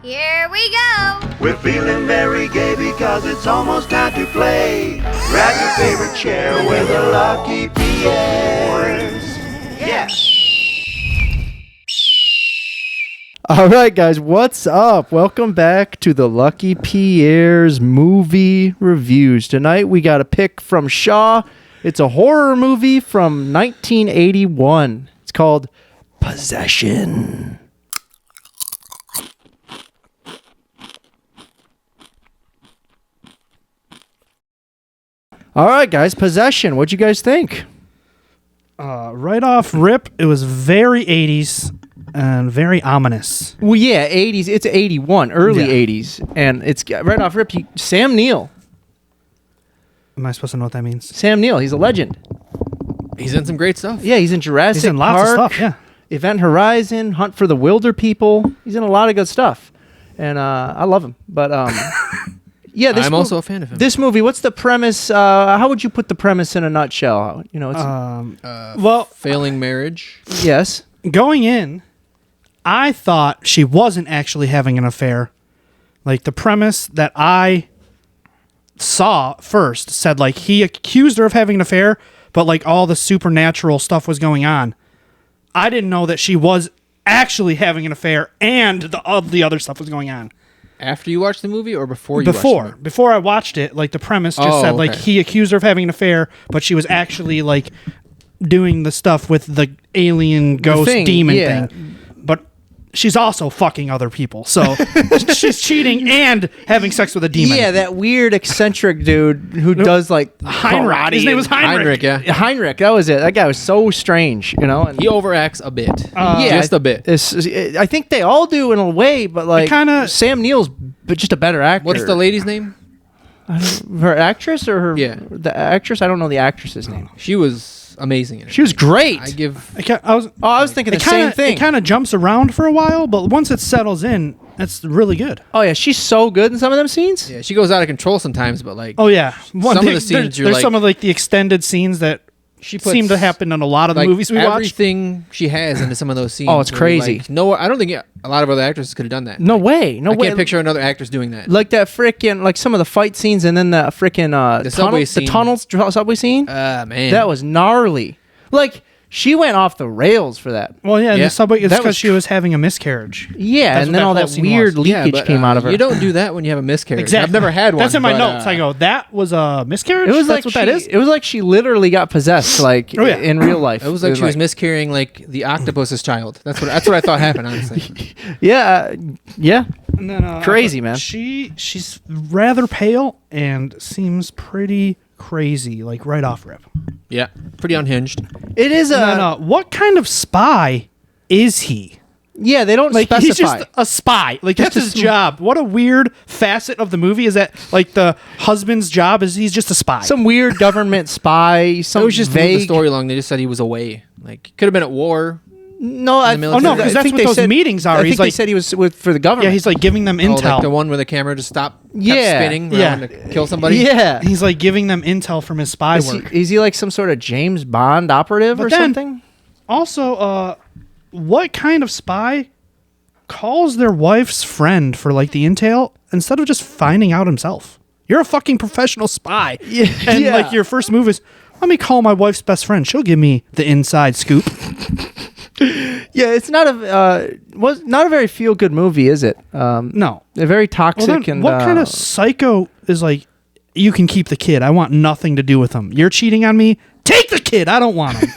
Here we go! We're feeling very gay because it's almost time to play. Grab your favorite chair with the Lucky Pierres. Yeah! All right, guys, what's up? Welcome back to the Lucky Pierre's movie reviews. Tonight we got a pick from Shaw. It's a horror movie from 1981. It's called Possession. All right, guys, Possession. What'd you guys think? Right off rip, it was very 80s and very ominous. Well, yeah, 80s. It's 81, early Yeah. 80s. And it's right off rip. Sam Neill. Am I supposed to know what that means? Sam Neill, he's a legend. He's in some great stuff. Yeah, he's in Jurassic He's in lots Park, of stuff, yeah. Event Horizon, Hunt for the Wilder People. He's in a lot of good stuff. And I love him. But yeah, I'm also a fan of him. This movie, what's the premise? How would you put the premise in a nutshell? You know, it's Well, failing marriage. yes. going in, I thought she wasn't actually having an affair. Like, the premise that I saw first said, like, he accused her of having an affair, but, like, all the supernatural stuff was going on. I didn't know that she was actually having an affair and the other stuff was going on. After you watched the movie or before you watched the movie? Before I watched it, like, the premise just said, like, he accused her of having an affair, but she was actually, like, doing the stuff with the alien ghost demon thing. But she's also fucking other people. So she's cheating and having sex with a demon. Yeah, that weird eccentric dude who does like Heinrich. karate. His name was Heinrich. Yeah. Heinrich, that was it. That guy was so strange, you know. And He overacts a bit. yeah, Just a bit. I think they all do in a way, but like Sam Neill's just a better actor. What's the lady's name? Her actress or her? Yeah. The actress. I don't know the actress's name. She was amazing in it. She was great. I give... I was thinking the same thing. It kind of jumps around for a while, but once it settles in, it's really good. Oh yeah, she's so good in some of them scenes. Yeah, she goes out of control sometimes, but like... Oh yeah, Some of the scenes you're there's like... some of like the extended scenes that She puts, seem to happen in a lot of the like, movies we watch. everything she has into some of those scenes. Oh, it's where, crazy. Like, no, I don't think a lot of other actresses could have done that. No way. No I way. can't picture another actress doing that. Like that frickin' like some of the fight scenes and then the frickin' The subway scene. the tunnels subway scene. Man. That was gnarly. Like she went off the rails for that. Well, yeah, in Yeah. the subway, it's That because was she was having a miscarriage. Yeah, That's and what then all whole that scene weird was. leakage came out of her. You don't do that when you have a miscarriage. Exactly. I've never had one. That's in my but, notes. I go, that was a miscarriage? It was That's like what that is? It was like she literally got possessed, like Oh, yeah. in real life. It was like she was miscarrying like the octopus's child. That's what I thought happened, honestly. Yeah, yeah. And then, Crazy, man. She's rather pale and seems pretty crazy, like right off rip. Yeah. Pretty unhinged. It is And then, what kind of spy is he? yeah. They don't Like specify. he's just a spy. Like Just that's his job. What a weird facet of the movie is that like the husband's job is he's just a spy. some weird government spy. Some It was just vague. the story along. They just said he was away. Like could have been at war. No, I, the military. Oh, no, 'cause that's think what they those said- meetings are. I think He's they like- said he was for the government. yeah, he's like giving them Oh, intel. like the one where the camera just kept Yeah. spinning Yeah. around to kill somebody. Yeah. He's like giving them intel from his spy work. Is he like some sort of James Bond operative But or then- something? Also, what kind of spy calls their wife's friend for like the intel instead of just finding out himself? You're a fucking professional spy. Yeah. And Yeah. like your first move is, let me call my wife's best friend. She'll give me the inside scoop. Yeah, it's not a very feel good movie, is it? No. They're very Well, toxic then, and what kind of psycho is like, you can keep the kid. I want nothing to do with him. You're cheating on me. Take the kid. I don't want him.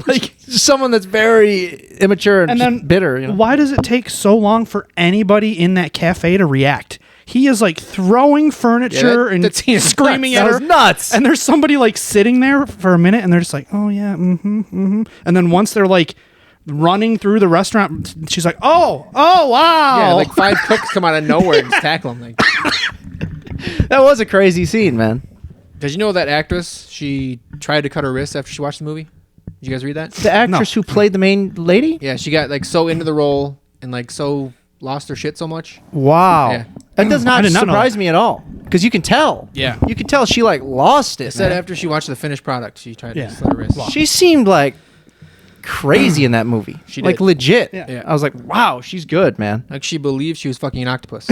like someone that's very immature and, And just then bitter. You know? why does it take so long for anybody in that cafe to react? He is like throwing furniture and that scene is screaming nuts. at That her. was nuts. And there's somebody like sitting there for a minute and they're just like, oh yeah, And then once they're like running through the restaurant, she's like, oh wow. Yeah, like 5 cooks come out of nowhere and just tackle him. Like, That was a crazy scene, man. did you know that actress? She tried to cut her wrist after she watched the movie. Did you guys read that? The actress who played the main lady? Yeah, she got like so into the role and like so lost her shit so much. Wow. Yeah. That does I not did not know surprise that. me at all. Because you can tell. Yeah. You can tell she like lost it. Said man. after she watched the finished product, she tried Yeah. to slit her wrist. She seemed like crazy in that movie. She like did. legit. Yeah. I was like, wow, she's good, man. Like she believed she was fucking an octopus.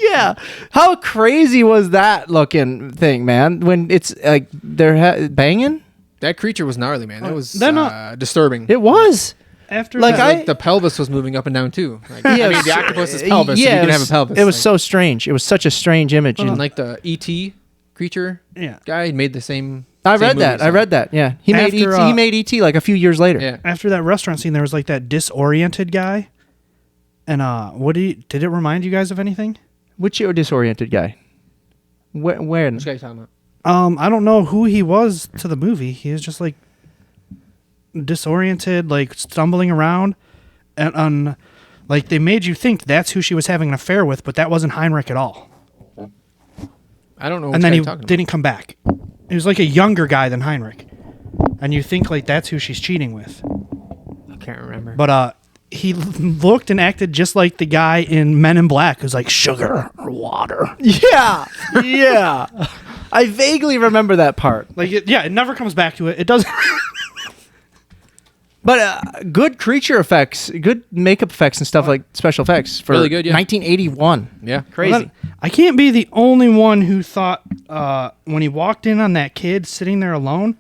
Yeah. How crazy was that looking thing, man? When it's like they're banging? That creature was gnarly, man. That was Then, disturbing. It was. After Like, that, The pelvis was moving up and down too. Like, Yeah, I mean, the octopus's pelvis. Yeah, so you it can have was- a pelvis. It was Like, so strange. It was such a strange image. and and like the ET creature yeah. guy made the same. I same read movie, that. I so- read that. Yeah. He made After, ET. He made ET like a few years later. Yeah. After that restaurant scene, there was like that disoriented guy. And did it remind you guys of anything? Which disoriented guy? When? Which guy you talking about? I don't know who he was to the movie. He was just like disoriented, like stumbling around, and like they made you think that's who she was having an affair with, but that wasn't Heinrich at all. I don't know. And which then guy he you're talking didn't come back. He was like a younger guy than Heinrich, and you think like that's who she's cheating with. about. I can't remember. But he looked and acted just like the guy in Men in Black, who's like sugar or water. Yeah. Yeah. I vaguely remember that part. Like it never comes back to it. It doesn't. But good creature effects, good makeup effects and stuff like special effects for Really good, yeah. 1981. Yeah. Crazy. Well, I can't be the only one who thought when he walked in on that kid sitting there alone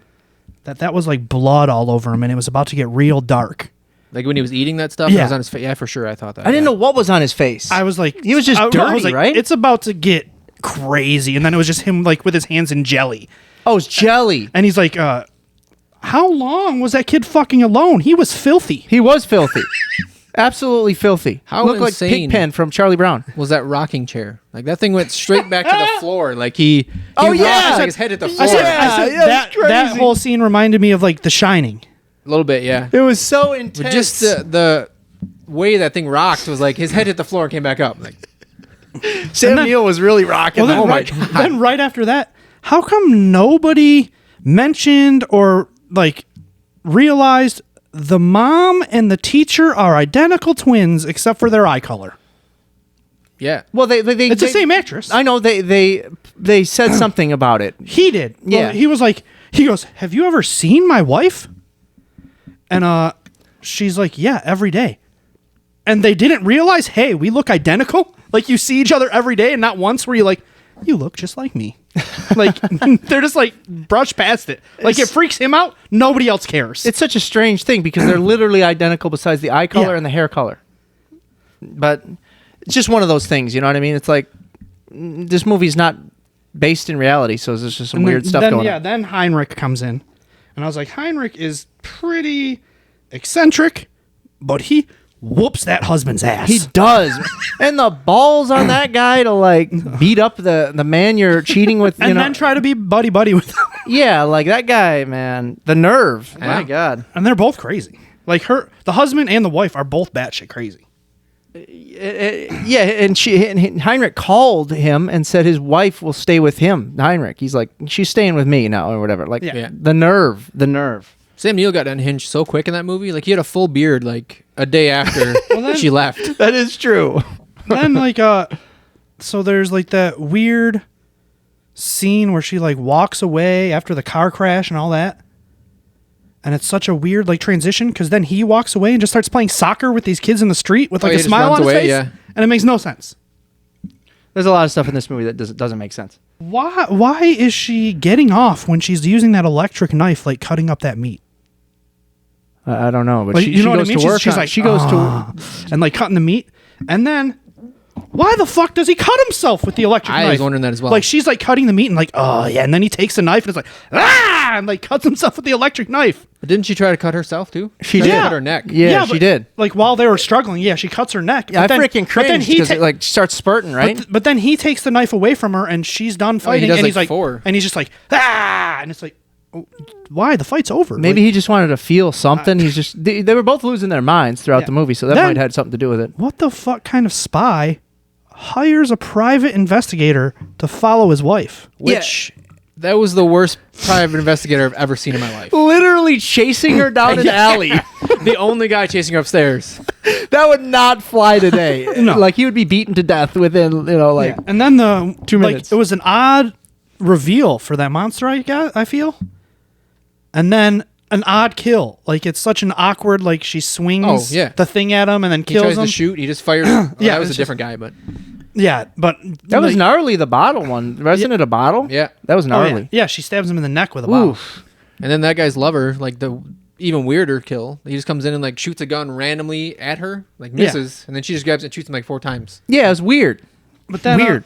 that was like blood all over him and it was about to get real dark. Like when he was eating that stuff, Yeah. it was on his face. Yeah, for sure. I thought that. I didn't know what was on his face. I was like, He was just I was dirty, like, right? It's about to get crazy, and then it was just him like with his hands in jelly, Oh, it's jelly. and he's like, "How long was that kid fucking alone? He was filthy." He was filthy. Absolutely filthy. How Looked like insane. Pigpen from Charlie Brown. Was that rocking chair? Like that thing went straight back to the floor. Like he Oh, rocked, yeah. like his head hit the I floor. said, Yeah, that it's that crazy. whole scene reminded me of like The Shining. A little bit, yeah. It was so intense. But just the way that thing rocked was like his head hit the floor and came back up. Like Sam Neill was really rocking. Well, then, that. then right after that, how come nobody mentioned or like realized the mom and the teacher are identical twins except for their eye color? yeah. Well, they It's the same actress. I know they said something about it. He did. Well, Yeah. he was like, he goes, "Have you ever seen my wife?" And she's like, "Yeah, every day." And they didn't realize, hey, we look identical. Like you see each other every day, and not once were you like, "You look just like me." Like they're just like brush past it. Like it freaks him out. Nobody else cares. It's such a strange thing because they're literally identical besides the eye color Yeah. and the hair color. But it's just one of those things, you know what I mean? It's like this movie's not based in reality, so there's just some And weird stuff going on. Then Heinrich comes in, and I was like, Heinrich is pretty eccentric, but he whoops that husband's ass. He does. And the balls on that guy to like beat up the man you're cheating with, you and know. then try to be buddy with him. Yeah, like that guy, man. The nerve. My Yeah. God. And they're both crazy. Like the husband and the wife are both batshit crazy. Yeah, and Heinrich called him and said his wife will stay with him. Heinrich, he's like, she's staying with me now or whatever. Like Yeah. the nerve. Sam Neill got unhinged so quick in that movie. Like he had a full beard like a day after she left. That is true. Then like so there's like that weird scene where she like walks away after the car crash and all that. And it's such a weird like transition because then he walks away and just starts playing soccer with these kids in the street with like he a just smile runs on his away, face. yeah. And it makes no sense. There's a lot of stuff in this movie that doesn't make sense. Why is she getting off when she's using that electric knife like cutting up that meat? I don't know, but Like, she, you she know what I goes mean? to work. She's like, she goes "Ah," to. and like cutting the meat, and then why the fuck does he cut himself with the electric knife? I was wondering that as well. Like she's like cutting the meat and like, oh yeah, and then he takes a knife and it's like, ah, and like cuts himself with the electric knife. But didn't she try to cut herself too? She Tried to did. cut her neck. Yeah, she but, did. Like while they were struggling, yeah, she cuts her neck. Yeah, I freaking but then cringed he because ta- it like starts spurting, right? But then he takes the knife away from her and she's done fighting. does, and like, he's like, 4. and he's just like, ah, and it's like, oh, why the fight's over? Maybe Like, he just wanted to feel something. He's just they were both losing their minds throughout Yeah. the movie, so that Then- might have had something to do with it. what the fuck kind of spy hires a private investigator to follow his wife? Which that was the worst private investigator I've ever seen in my life. Literally chasing her down an alley. The only guy chasing her upstairs. That would not fly today. No. Like he would be beaten to death within, like And then the 2 like, minutes. it was an odd reveal for that monster. I feel. And then an odd kill. Like it's such an awkward. Like she swings the thing at him and then He kills tries him. to shoot. He just fires. Well, Yeah, that was a it's different guy, but Yeah, but That was gnarly, the bottle one. Wasn't it a bottle? yeah. That was Oh, gnarly. yeah. She stabs him in the neck with a bottle. Oof. And then that guy's lover, like the even weirder kill. He just comes in and like shoots a gun randomly at her, like misses, and then she just grabs it and shoots him like 4 times. Yeah, it was weird. But then Weird.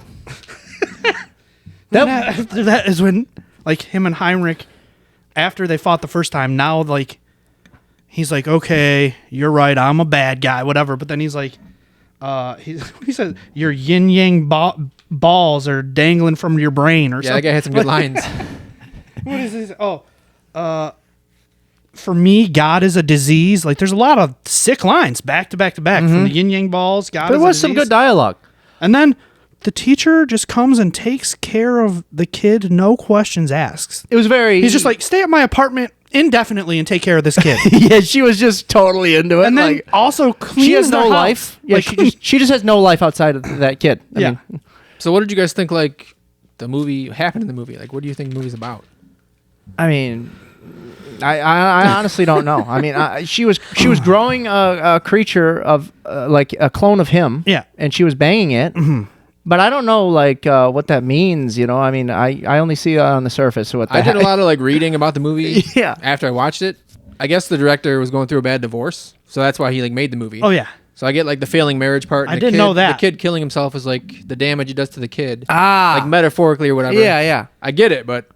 Then after that is when like him and Heinrich, after they fought the first time, now like he's like, okay, you're right, I'm a bad guy, whatever. But then he's like, he says your yin yang balls are dangling from your brain or Yeah, something. that guy had some good lines. What is this? For me, God is a disease. Like there's a lot of sick lines back to back to back from the yin yang balls. God There is a was some disease. good dialogue. And then the teacher just comes and takes care of the kid, no questions asked. It was very... He's just like, stay at my apartment indefinitely and take care of this kid. yeah, she was just totally into it. And then like, also cleans she has their no house. life. Yeah, Like, she just has no life outside of that kid. I yeah. mean, So what did you guys think like the movie happened in the movie? Like what do you think the movie's about? I mean, I honestly don't know. I mean, she was growing a creature of like a clone of him. Yeah. And she was banging it. Mm-hmm. But I don't know like what that means. You know, I mean, I only see on the surface what that. I did a lot of like reading about the movie. Yeah. After I watched it, I guess the director was going through a bad divorce, so that's why he like made the movie. Oh, yeah. So I get like the failing marriage part. And I the didn't kid, know that. the kid killing himself is like the damage it does to the kid, Ah. like metaphorically or whatever. Yeah, yeah. I get it, but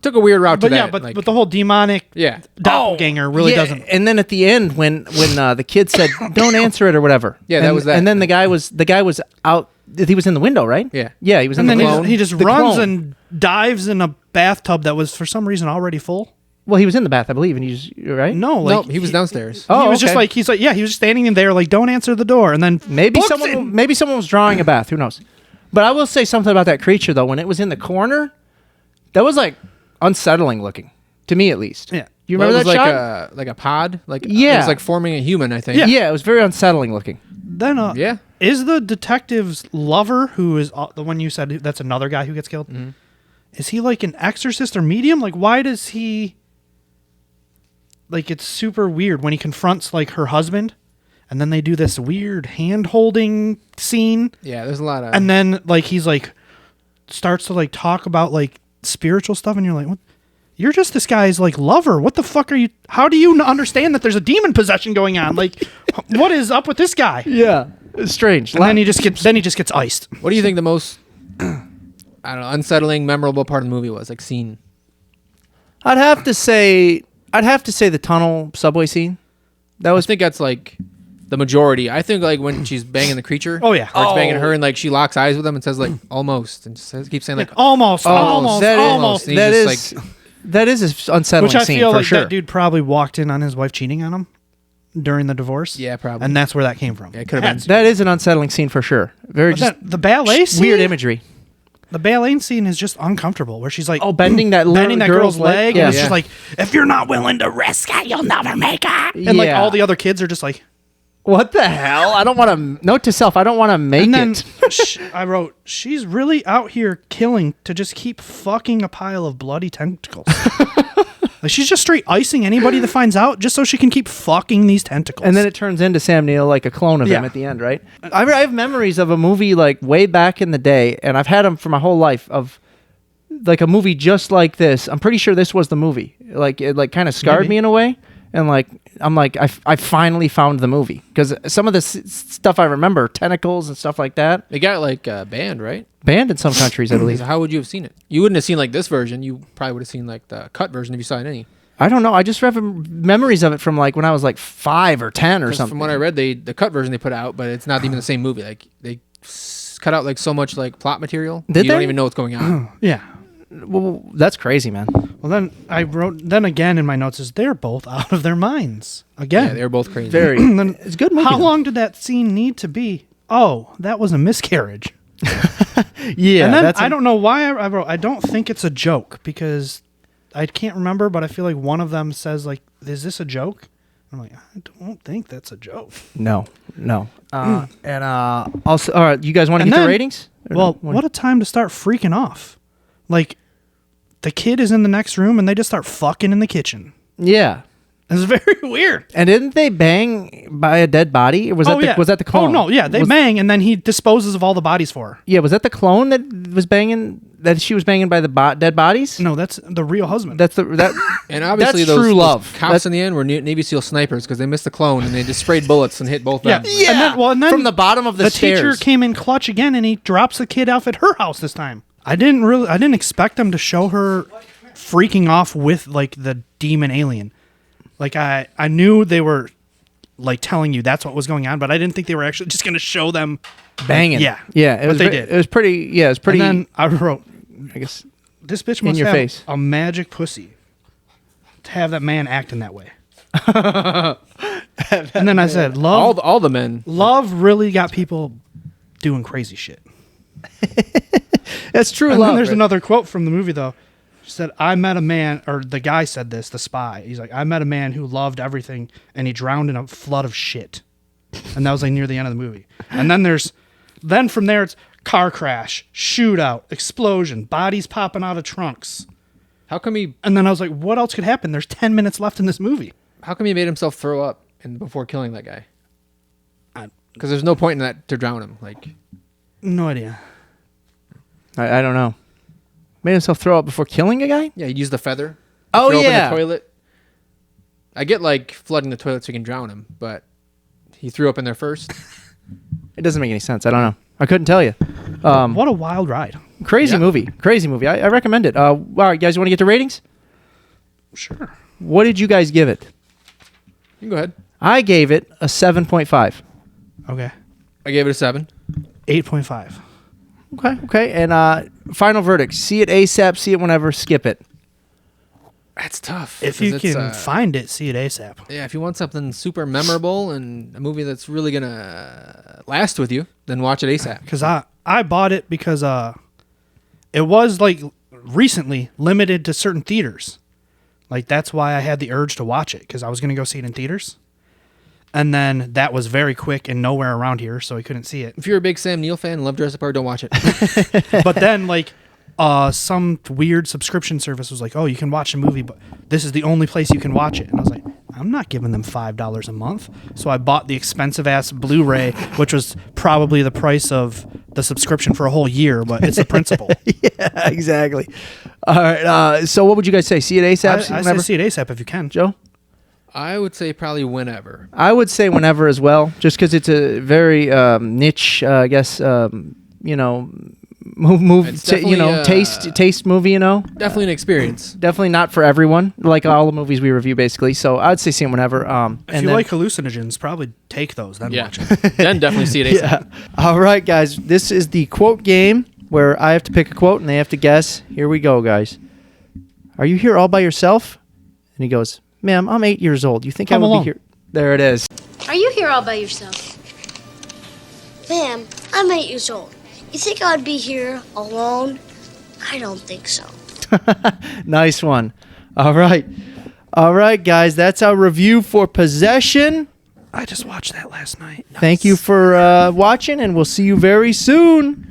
took a weird route But to yeah, that. but, like, but the whole demonic yeah. doppelganger really Yeah, doesn't. And then at the end, when the kid said, "Don't answer it" or whatever. Yeah, and, that was that. And then the guy was out. He was in the window, right? Yeah. Yeah, he was in And the then clone. he just The runs clone. and dives in a bathtub that was for some reason already full. Well, he was in the bath, I believe, and he's right. No, No, like he was downstairs. Oh, he was just okay. like he was just standing in there like don't answer the door and then Maybe books someone it. was drawing a bath. Who knows? But I will say something about that creature though. When it was in the corner, that was like unsettling looking to me, at least. Yeah. You Well, remember it that was shot? like a pod. Like it Yeah. was like forming a human. I think. Yeah, it was very unsettling looking. Then Yeah. is the detective's lover who is the one you said that's another guy who gets killed? Mm-hmm. Is he like an exorcist or medium? Like why does he? Like it's super weird when he confronts like her husband, and then they do this weird hand holding scene, Yeah. There's a lot of. and then like he's like starts to like talk about like spiritual stuff, and you're like, what? You're just this guy's like lover. What the fuck are you? How do you understand that there's a demon possession going on? Like, what is up with this guy? Yeah, it's strange. And then he just gets iced. What do you think the most, I don't know, unsettling, memorable part of the movie was? Like scene. I'd have to say the tunnel subway scene. That I was think that's like the majority. I think like when she's banging the creature. Oh, yeah. Or it's banging her and like she locks eyes with him and says like almost and keeps saying like Almost. And he that just, is that is an unsettling Which I scene feel for like sure. that dude probably walked in on his wife cheating on him during the divorce. Yeah, probably. And that's where that came from. Yeah, it could have been. That is an unsettling scene for sure. Very But just the ballet scene, weird imagery. The ballet scene is just uncomfortable. Where she's like, Bending that girl's leg, Yeah. and it's just like, if you're not willing to risk it, you'll never make it. And like Yeah. all the other kids are just like, What the hell? I don't want to. Note to self: I don't want to make and then it. I wrote, she's really out here killing to just keep fucking a pile of bloody tentacles. Like she's just straight icing anybody that finds out just so she can keep fucking these tentacles. And then it turns into Sam Neill, like a clone of him Yeah. at the end, right? I have memories of a movie like way back in the day, and I've had them for my whole life of like a movie just like this. I'm pretty sure this was the movie. Like it, like kind of scarred Maybe. me in a way, and like I'm like I finally found the movie because some of the stuff I remember, tentacles and stuff like that, It got like banned, right? banned in some countries, I believe. So how would you have seen it? You wouldn't have seen like this version. You probably would have seen like the cut version if you saw it any. I don't know. I just have memories of it from like when I was like 5 or 10 or 'Cause something. From what I read, the cut version they put out, but it's not even the same movie. Like they cut out like so much like plot material. Did you don't they? even know what's going on. yeah. Well, that's crazy, man. Well, then I wrote, then again in my notes is they're both out of their minds. Again. Yeah, they were both crazy. Very. Then It's a good movie. How though. long did that scene need to be? Oh, that was a miscarriage. Yeah, and then that's I don't know why I wrote, I don't think it's a joke because I can't remember, but I feel like one of them says like, is this a joke? I'm like, I don't think that's a joke. No. And also, all right, you guys want to And get the then- ratings? Or Well, no? what a time to start freaking off. Like, the kid is in the next room and they just start fucking in the kitchen. Yeah. It was very weird. And didn't they bang by a dead body? Or was that the clone? Oh no, yeah, they bang and then he disposes of all the bodies for her. Yeah, was that the clone that was banging? That she was banging by the dead bodies? No, that's the real husband. That's that. And obviously That's those, true love. those cops in the end were Navy SEAL snipers because they missed the clone and they just sprayed bullets and hit both yeah, them. Yeah. And then From the bottom of the stairs. teacher came in clutch again, and he drops the kid off at her house this time. I didn't expect them to show her freaking off with like the demon alien. Like I knew they were like telling you that's what was going on, but I didn't think they were actually just going to show them banging. Yeah. Yeah. It But was. they did. It was pretty. Yeah. It was pretty. And then I wrote, I guess. this bitch In must your have face. a magic pussy to have that man acting that way. And then I said, All the men. love really got people doing crazy shit. That's true And love. then there's right? another quote from the movie, though. She said, I met a man, or the guy said this, the spy. He's like, I met a man who loved everything, and he drowned in a flood of shit. And that was like near the end of the movie. And then from there, it's car crash, shootout, explosion, bodies popping out of trunks. How come he And then I was like, what else could happen? There's 10 minutes left in this movie. made himself throw up before killing that guy? I- Because there's no point in that to drown him. Like No idea. I don't know. Made himself throw up before killing a guy? yeah, he'd use the feather. Oh, throw yeah. Up in the toilet. I get like flooding the toilet so you can drown him, but he threw up in there first. It doesn't make any sense. I don't know. I couldn't tell you. What a wild ride. Crazy Yeah. movie. Crazy movie. I recommend it. All right, guys, you want to get to ratings? Sure. What did you guys give it? You can go ahead. I gave it a 7.5. Okay. I gave it a 7. 8.5. Okay. And final verdict. See it ASAP, see it whenever, skip it. That's tough. If 'cause you it's, can find it, see it ASAP. yeah, if you want something super memorable and a movie that's really gonna last with you, then watch it ASAP. Because I bought it because it was like recently limited to certain theaters. Like that's why I had the urge to watch it, because I was going to go see it in theaters. And then that was very quick and nowhere around here, so I couldn't see it. If you're a big Sam Neill fan and love Jurassic Park, don't watch it. But then like some weird subscription service was like, oh, you can watch a movie, but this is the only place you can watch it. And I was like, I'm not giving them $5 a month. So I bought the expensive ass Blu-ray, which was probably the price of the subscription for a whole year, but it's the principle. Yeah, exactly. All right. So what would you guys say? See it ASAP, see it I say whenever? see it ASAP if you can. Joe? I would say probably whenever. I would say whenever as well, just because it's a very niche, I guess, move, It's definitely, taste movie, Definitely an experience. Definitely not for everyone, like all the movies we review, basically. So I'd say see it whenever. If you like hallucinogens, probably take those, then Yeah. watch it. Then definitely see it ASAP. All right, guys, this is the quote game where I have to pick a quote and they have to guess. Here we go, guys. Are you here all by yourself? And he goes, ma'am, I'm 8 years old. You think I Home would Alone. be here? There it is. Are you here all by yourself? Ma'am, I'm 8 years old. You think I would be here alone? I don't think so. Nice one. All right. All right, guys, that's our review for Possession. I just watched that last night. Thank you for watching, and we'll see you very soon.